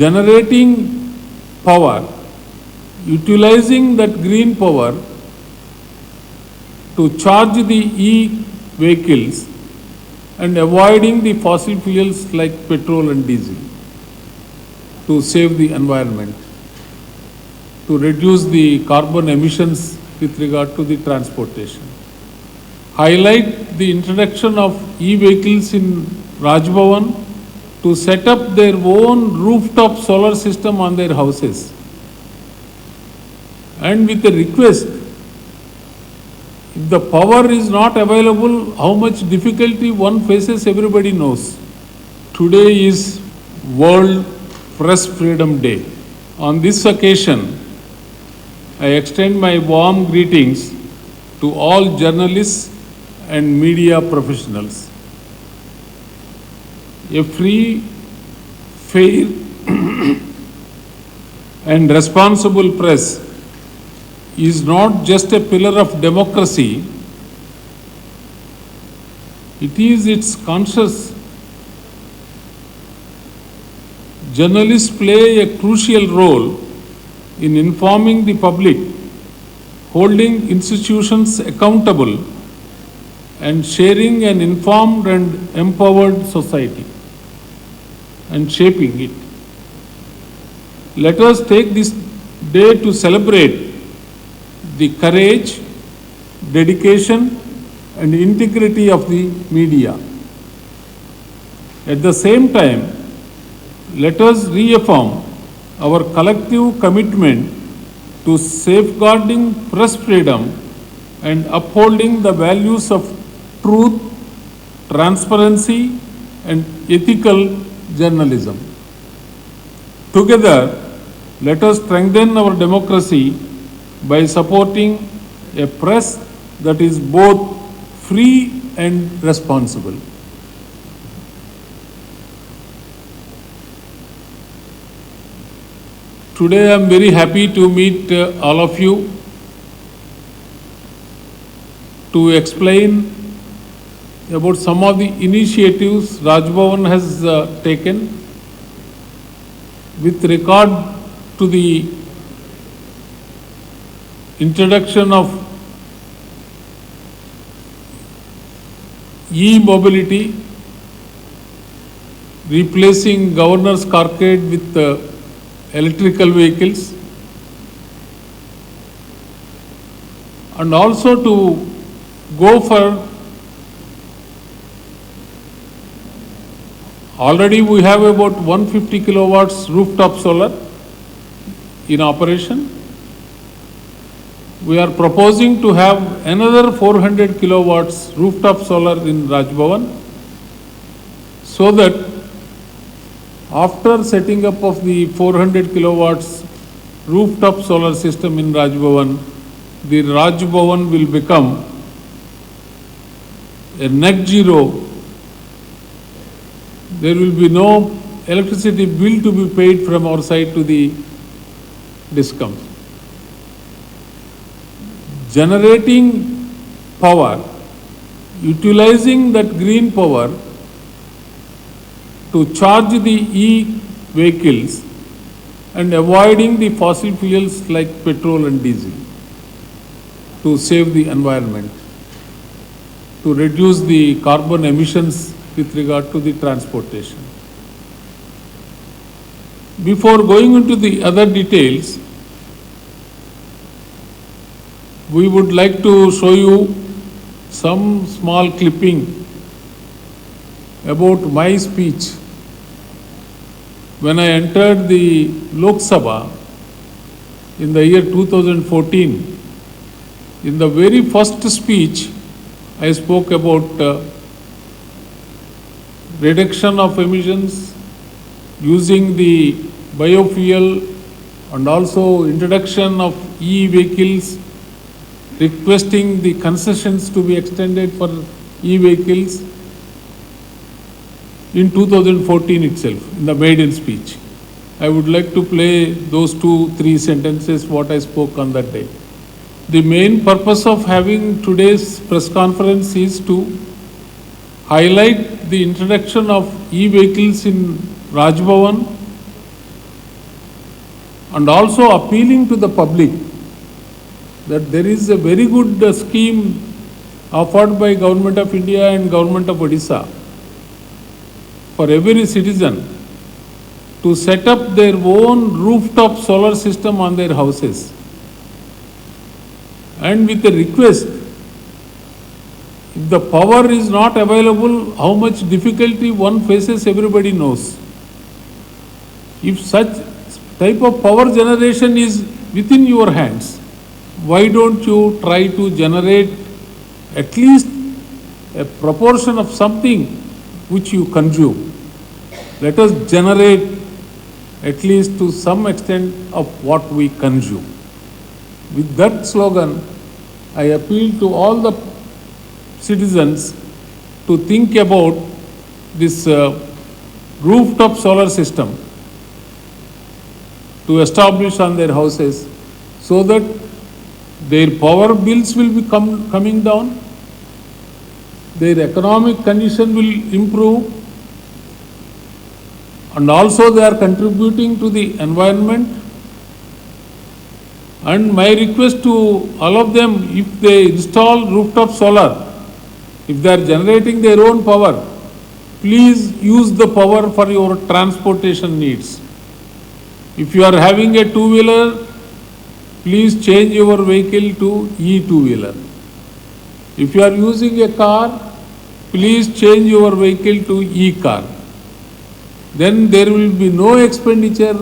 generating power, utilizing that green power to charge the e-vehicles and avoiding the fossil fuels like petrol and diesel to save the environment, to reduce the carbon emissions with regard to the transportation. Highlight the introduction of e-vehicles in Rajbhavan to set up their own rooftop solar system on their houses. And with a request, if the power is not available, how much difficulty one faces, everybody knows. Today is World Press Freedom Day. On this occasion, I extend my warm greetings to all journalists and media professionals. A free, fair and responsible press is not just a pillar of democracy, it is its conscience. Journalists play a crucial role in informing the public, holding institutions accountable, and sharing an informed and empowered society and shaping it. Let us take this day to celebrate the courage, dedication, and integrity of the media. At the same time, let us reaffirm our collective commitment to safeguarding press freedom and upholding the values of truth, transparency, and ethical journalism. Together, let us strengthen our democracy by supporting a press that is both free and responsible. Today I am very happy to meet all of you to explain about some of the initiatives Rajbhavan has taken with regard to the introduction of e-mobility, replacing governor's carcade with electrical vehicles, and also to go for, already we have about 150 kilowatts rooftop solar in operation. We are proposing to have another 400 kilowatts rooftop solar in Rajbhavan, so that after setting up of the 400 kilowatts rooftop solar system in Rajbhavan, the Rajbhavan will become a net zero. There will be no electricity bill to be paid from our side to the DISCOMs. Generating power, utilizing that green power to charge the e-vehicles and avoiding the fossil fuels like petrol and diesel to save the environment, to reduce the carbon emissions with regard to the transportation. Before going into the other details, we would like to show you some small clipping about my speech when I entered the Lok Sabha in the year 2014. In the very first speech, I spoke about reduction of emissions, using the biofuel, and also introduction of e-vehicles, requesting the concessions to be extended for e-vehicles in 2014 itself, in the maiden speech. I would like to play those 2-3 sentences what I spoke on that day. The main purpose of having today's press conference is to highlight the introduction of e-vehicles in Rajbhavan and also appealing to the public that there is a very good scheme offered by Government of India and Government of Odisha for every citizen to set up their own rooftop solar system on their houses. And with a request, if the power is not available, how much difficulty one faces, everybody knows. If such type of power generation is within your hands, why don't you try to generate at least a proportion of something which you consume? Let us generate at least to some extent of what we consume. With that slogan, I appeal to all the citizens to think about this rooftop solar system to establish on their houses so that their power bills will be coming down, their economic condition will improve, and also they are contributing to the environment. And my request to all of them, if they install rooftop solar, if they are generating their own power, please use the power for your transportation needs. If you are having a two-wheeler, please change your vehicle to e-two-wheeler. If you are using a car, please change your vehicle to e-car. Then there will be no expenditure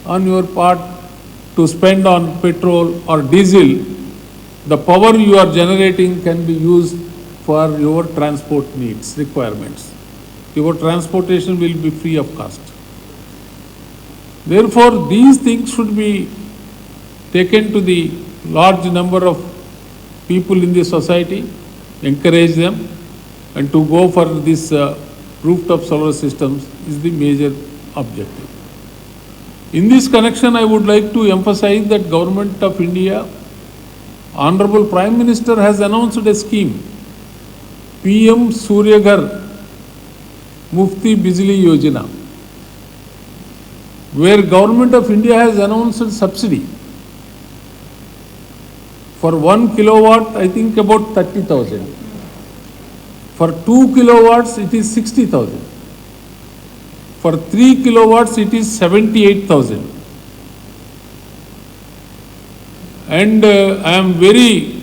on your part to spend on petrol or diesel. The power you are generating can be used for your transport needs, requirements. Your transportation will be free of cost. Therefore, these things should be taken to the large number of people in the society, encourage them, and to go for this rooftop solar systems is the major objective. In this connection, I would like to emphasize that Government of India, Honorable Prime Minister has announced a scheme, PM Suryaghar Mufti Bijli Yojana, where Government of India has announced subsidy. For 1 kilowatt, I think about 30,000. For 2 kilowatts, it is 60,000. For 3 kilowatts, it is 78,000. And I am very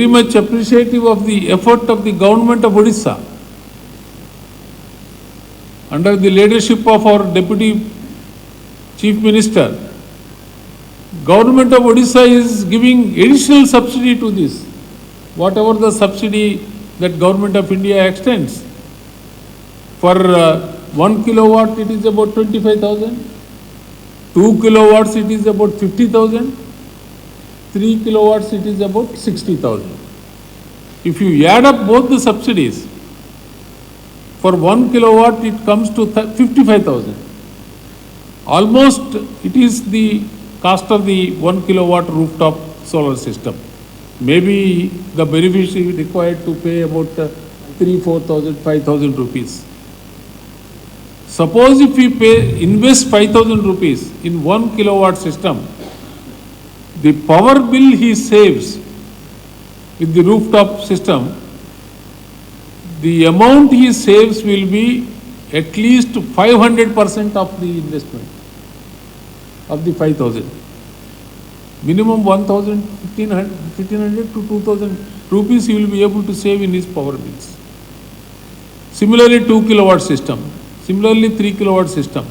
much appreciative of the effort of the Government of Odisha under the leadership of our Deputy Chief Minister. Government of Odisha is giving additional subsidy to this. Whatever the subsidy that Government of India extends. For 1 kilowatt, it is about 25,000. 2 kilowatts, it is about 50,000. 3 kilowatts, it is about 60,000. If you add up both the subsidies, for 1 kilowatt, it comes to 55,000. Almost, it is the cost of the 1 kilowatt rooftop solar system. Maybe the beneficiary required to pay about 3,000, 4,000, 5,000 rupees. Suppose if we invest 5,000 rupees in 1 kilowatt system, the power bill he saves with the rooftop system, the amount he saves will be at least 500% of the investment of the 5,000. Minimum 1,000, 1,500 to 2,000 rupees he will be able to save in his power bills. Similarly, 2 kilowatt system. Similarly, 3 kilowatt system.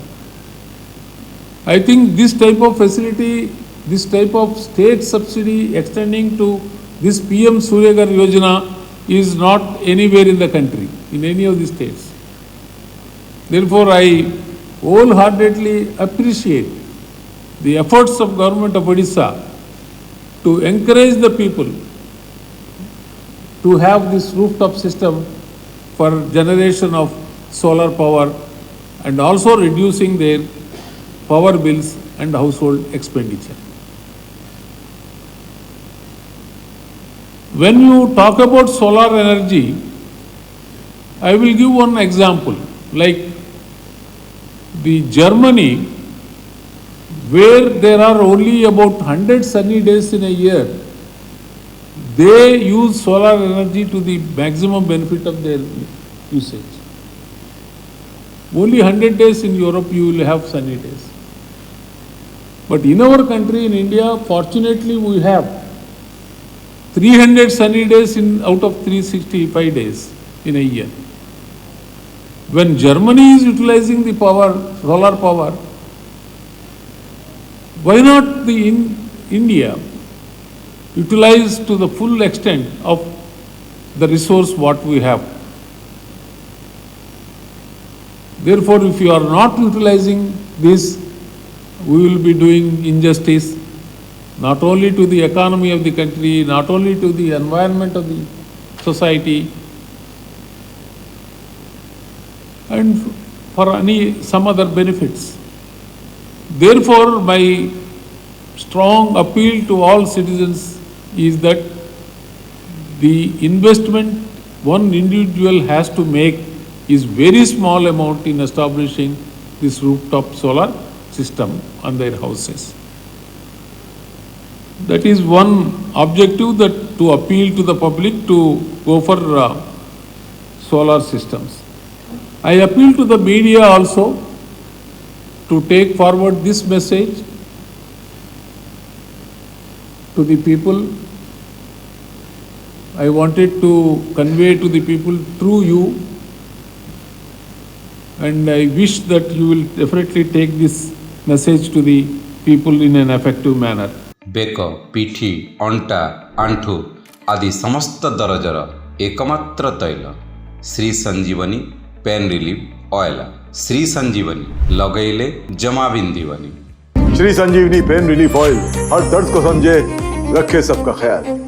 I think this type of facility, this type of state subsidy extending to this PM Suryaghar Yojana is not anywhere in the country, in any of the states. Therefore, I wholeheartedly appreciate the efforts of Government of Odisha to encourage the people to have this rooftop system for generation of solar power and also reducing their power bills and household expenditure. When you talk about solar energy, I will give one example. Like the Germany where there are only about 100 sunny days in a year, they use solar energy to the maximum benefit of their usage. Only 100 days in Europe you will have sunny days. But in our country, in India, fortunately we have 300 sunny days out of 365 days in a year. When Germany is utilizing the power, solar power, why not in India utilize to the full extent of the resource what we have? Therefore, if you are not utilizing this, we will be doing injustice not only to the economy of the country, not only to the environment of the society, and for some other benefits. Therefore, my strong appeal to all citizens is that the investment one individual has to make is very small amount in establishing this rooftop solar system on their houses. That is one objective, that to appeal to the public to go for solar systems. I appeal to the media also to take forward this message to the people. I wanted to convey to the people through you, and I wish that you will definitely take this message to the people in an effective manner. Back पिठी अंटा आंठू आदि समस्त दरजर एकमात्र तैल Shri Sanjeevani pain relief oil. Shri Sanjeevani लगैले जमा बिंदीवनी। Shri Sanjeevani pain relief oil हर दर्द को समझे, रखे सबका ख्याल।